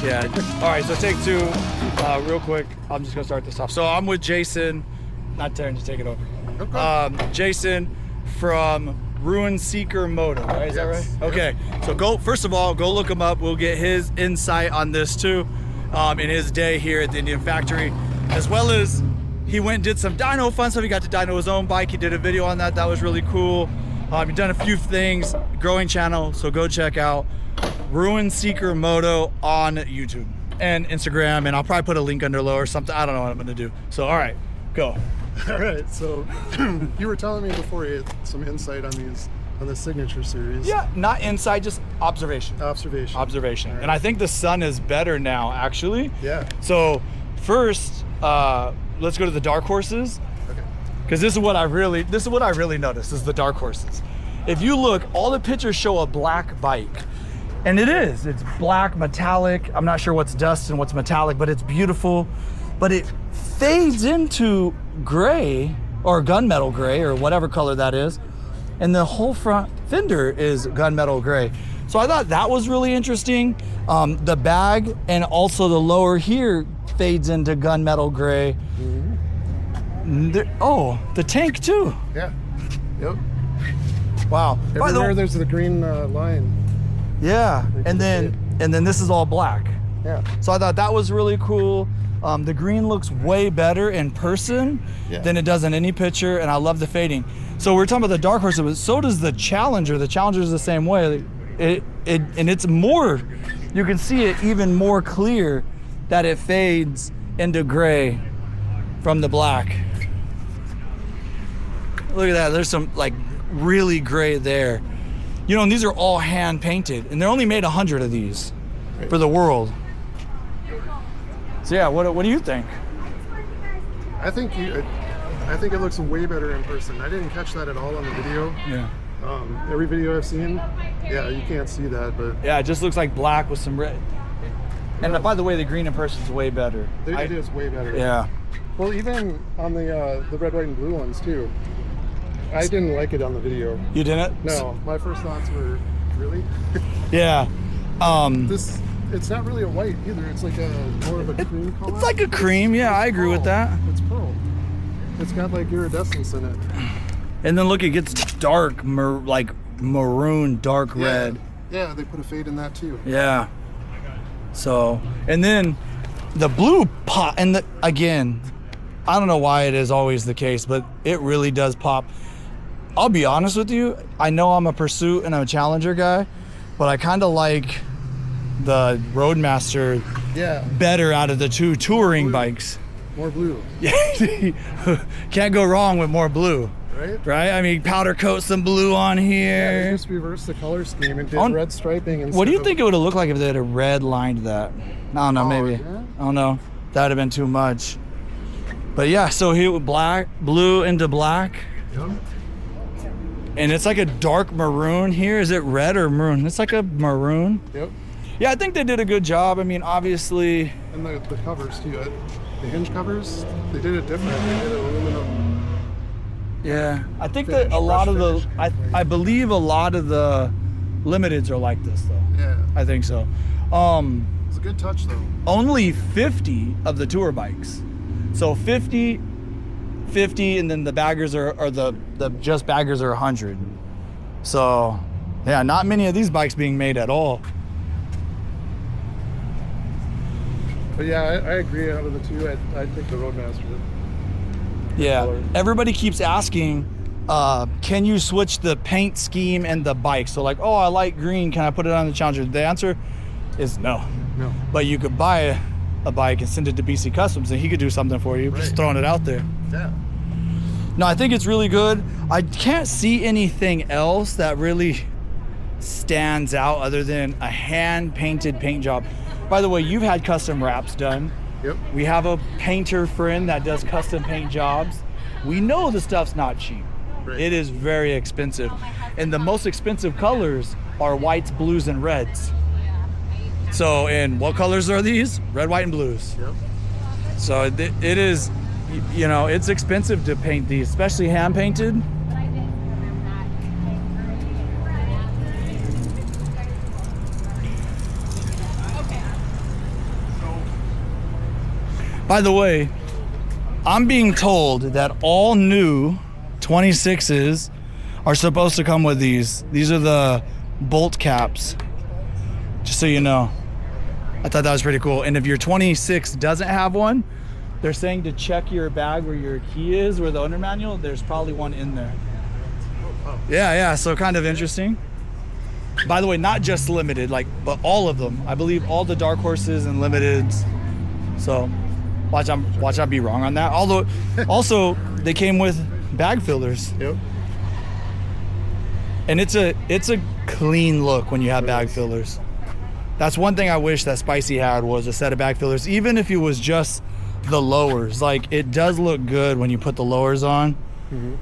Yeah. All right, so take two. Real quick, I'm just gonna start this off. So I'm with Jason. Not Taryn, just take it over. Okay. Jason from Rune Seeker Moto, right? Is that right? Okay. So first of all, go look him up. We'll get his insight on this too, in his day here at the Indian Factory, as well as he went and did some dyno fun stuff. He got to dyno his own bike. He did a video on that. That was really cool. He's done a few things, growing channel. So go check out Rune Seeker Moto on YouTube and Instagram, and I'll probably put a link under below or something. I don't know what I'm gonna do. So all right, go. All right, so you were telling me before you had some insight on this signature series. Yeah, not insight, just observation. Observation. Right. And I think the sun is better now, actually. Yeah. So first, let's go to the dark horses. Okay. Because this is what I really noticed is the dark horses. If you look, all the pictures show a black bike. And it's black, metallic. I'm not sure what's dust and what's metallic, but it's beautiful. But it fades into gray or gunmetal gray or whatever color that is. And the whole front fender is gunmetal gray. So I thought that was really interesting. The bag and also the lower here fades into gunmetal gray. Mm-hmm. The tank too. Yeah. Yep. Wow. Everywhere there's the green line. Yeah, and then this is all black. Yeah. So I thought that was really cool. The green looks way better in person than it does in any picture, and I love the fading. So we're talking about the dark horse, but so does the Challenger. The Challenger is the same way. And it's more, you can see it even more clear that it fades into gray from the black. Look at that, there's some like really gray there. You know, and these are all hand painted, and they're only made 100 of these for the world. So yeah, what do you think? I think it looks way better in person. I didn't catch that at all on the video. Yeah. Every video I've seen, yeah, you can't see that, but yeah, it just looks like black with some red. And by the way, the green in person is way better. It is way better. Yeah. Well, even on the red, white, and blue ones too. I didn't like it on the video. You didn't? No, my first thoughts were, really? Yeah. It's not really a white either. It's like more of a cream color. It's like a cream. Yeah, I agree with that. It's pearl. It's got like iridescence in it. And then look, it gets dark, like maroon, dark red. Yeah, they put a fade in that too. Yeah. So, and then the blue pop, and again, I don't know why it is always the case, but it really does pop. I'll be honest with you, I know I'm a Pursuit and I'm a Challenger guy, but I kind of like the Roadmaster better out of the two touring bikes. More blue. Can't go wrong with more blue. Right? I mean, powder coat some blue on here. Yeah, they just reversed the color scheme and did red striping. What do you think it would have looked like if they had a red lined that? I don't know, maybe. Yeah? I don't know. That would have been too much. But yeah, so here black, blue into black. Yep. And it's like a dark maroon here. Is it red or maroon? It's like a maroon. Yep. Yeah, I think they did a good job. I mean, obviously. And the covers too. The hinge covers, they did it different. They did it aluminum. Yeah, I think that a lot of the, I believe a lot of the limiteds are like this though. Yeah. I think so. It's a good touch though. Only 50 of the tour bikes. So 50, and then the baggers are the just baggers are 100. So yeah, not many of these bikes being made at all. But yeah, I agree. Out of the two, I think the Roadmaster. Yeah, color. Everybody keeps asking, can you switch the paint scheme and the bike? So like, oh, I like green, can I put it on the Challenger? The answer is no. No. But you could buy a bike and send it to BC Customs and he could do something for you, just throwing it out there. Yeah. No, I think it's really good. I can't see anything else that really stands out other than a hand-painted paint job. By the way, you've had custom wraps done. Yep. We have a painter friend that does custom paint jobs. We know the stuff's not cheap. Right. It is very expensive. And the most expensive colors are whites, blues, and reds. So, and what colors are these? Red, white, and blues. Yep. So it is, you know, it's expensive to paint these, especially hand painted. By the way, I'm being told that all new 26s are supposed to come with these. These are the bolt caps, just so you know. I thought that was pretty cool. And if your 26 doesn't have one, they're saying to check your bag where your key is, where the owner manual, there's probably one in there. Yeah, so kind of interesting. By the way, not just limited, but all of them. I believe all the dark horses and limiteds. So watch I be wrong on that. Although, also they came with bag fillers. Yep. And it's a clean look when you have bag fillers. That's one thing I wish that Spicy had, was a set of bag fillers, even if it was just the lowers. Like, it does look good when you put the lowers on. Mm-hmm.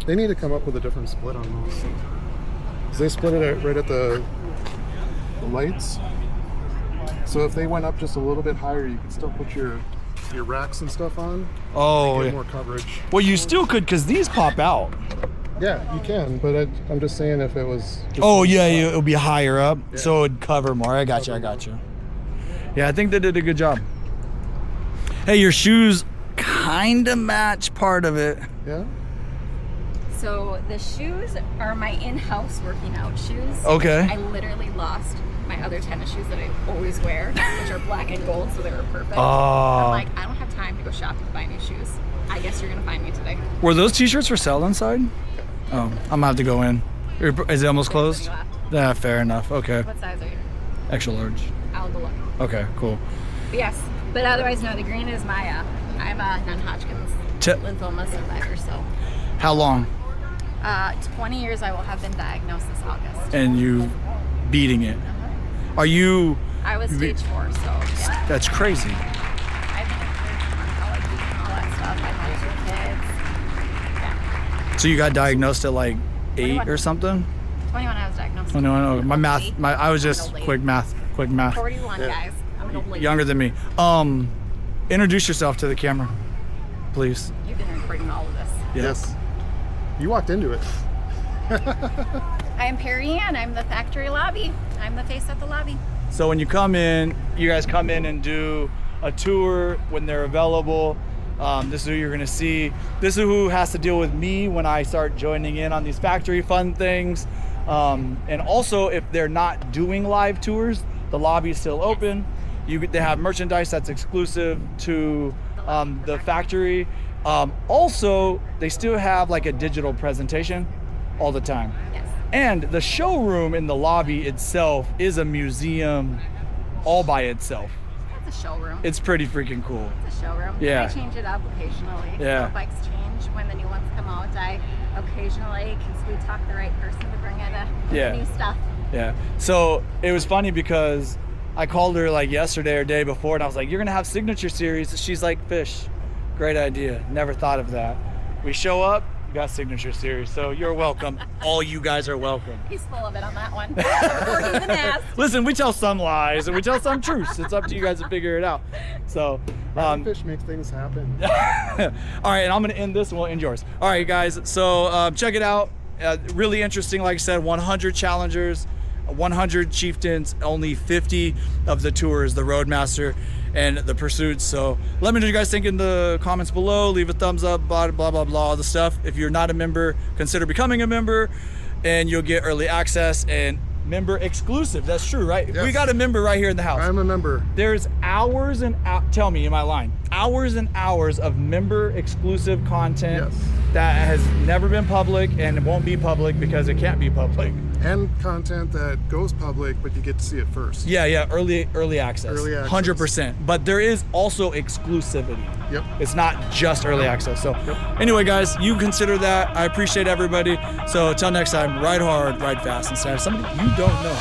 They need to come up with a different split on those. 'Cause they split it right at the lights. So if they went up just a little bit higher, you could still put your racks and stuff on. Oh, get yeah. more coverage. Well, you still could, because these pop out. Yeah, you can, but I'm just saying if it was. Oh, yeah, it would be higher up, Yeah. so it would cover more. I got you. Yeah, I think they did a good job. Hey, your shoes kind of match part of it. Yeah. So the shoes are my in-house working out shoes. Okay. I literally lost my other tennis shoes that I always wear, which are black and gold, so they were perfect. Oh. I'm like, I don't have time to go shopping to buy new shoes. I guess you're gonna find me today. Were those t-shirts for sale inside? Oh, I'm gonna have to go in. Is it almost closed? Yeah, fair enough. Okay. What size are you? Extra large. I'll go look. Okay, cool. But yes, but otherwise, no, the green is my, I'm a non-Hodgkin's lymphoma survivor, so. How long? 20 years I will have been diagnosed this August. And you beating it. Are you? I was stage 4, so yeah. That's crazy. I've been allergies and all that stuff. I've had 2 kids. Yeah. So you got diagnosed at like 8 21. or something? 21 I was diagnosed. Oh, no. My math, 8. I was just I'm an old quick math. 41, Yeah. guys. I'm an old lady. Younger than me. Introduce yourself to the camera, please. You've been recording all of this. Yes. You walked into it. I am Perry Ann. I'm the factory lobby. I'm the face at the lobby. So when you come in, you guys come in and do a tour when they're available. This is who you're gonna see. This is who has to deal with me when I start joining in on these factory fun things. And also, if they're not doing live tours, the lobby is still open. They have merchandise that's exclusive to the factory. Also, they still have like a digital presentation all the time. Yes. And the showroom in the lobby itself is a museum all by itself. It's a showroom. It's pretty freaking cool. It's a showroom. Yeah. I change it up occasionally. Yeah. So bikes change when the new ones come out. I occasionally, because we talk the right person to bring in new stuff. Yeah. So it was funny because I called her like yesterday or day before, and I was like, "You're gonna have signature series." She's like, "Fish, great idea. Never thought of that." We show up, you got signature series, so you're welcome. All you guys are welcome. He's full of it on that one. Before he even asked. Listen, we tell some lies and we tell some truths. It's up to you guys to figure it out. So, Fish makes things happen. all right, and I'm gonna end this and we'll end yours. All right, guys, so check it out. Really interesting, like I said, 100 challengers, 100 chieftains, only 50 of the tours, the Roadmaster and the Pursuits. So let me know what you guys think in the comments below. Leave a thumbs up, blah, blah, blah, blah, all the stuff. If you're not a member, consider becoming a member and you'll get early access and member exclusive. That's true, right? Yes. We got a member right here in the house. I'm a member. There's hours and tell me, am I lying? Hours and hours of member exclusive content Yes. that has never been public and it won't be public because it can't be public. And content that goes public, but you get to see it first. Yeah, early access. Early access. 100%. But there is also exclusivity. Yep. It's not just early access. So anyway, guys, you consider that. I appreciate everybody. So until next time, ride hard, ride fast, and save somebody you don't know.